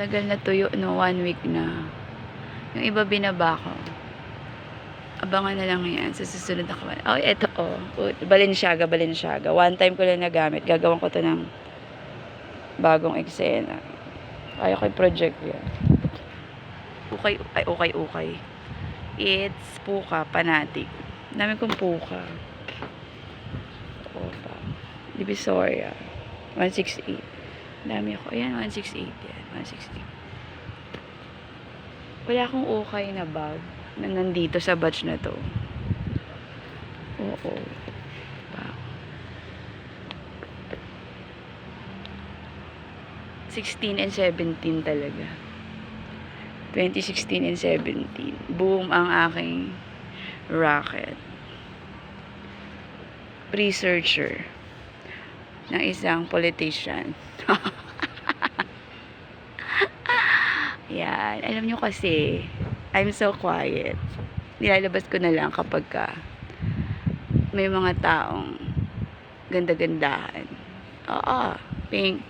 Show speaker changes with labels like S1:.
S1: Tagal na tuyo, no? 1 week na. Yung iba binaba ko. Abangan na lang yan sa susunod na kawan. Oh, eto, oh. Balenciaga. One time ko lang nagamit. Gagawin ko to ng bagong eksena. Kaya ko i-project yan. Okay. It's Puka, Panatic. Dami kong Puka. Opa. Divisoria. 168. Dami ako. Ayan, 168 yan. 168. Wala akong okay na bag na nandito sa batch na to. Oo. Wow. 16 and 17 talaga. 2016 and 17. Boom ang aking racket. Researcher ng isang politician. Yan. Alam nyo kasi, I'm so quiet. Nilalabas ko na lang kapag may mga taong ganda-gandahan. Oo, pink.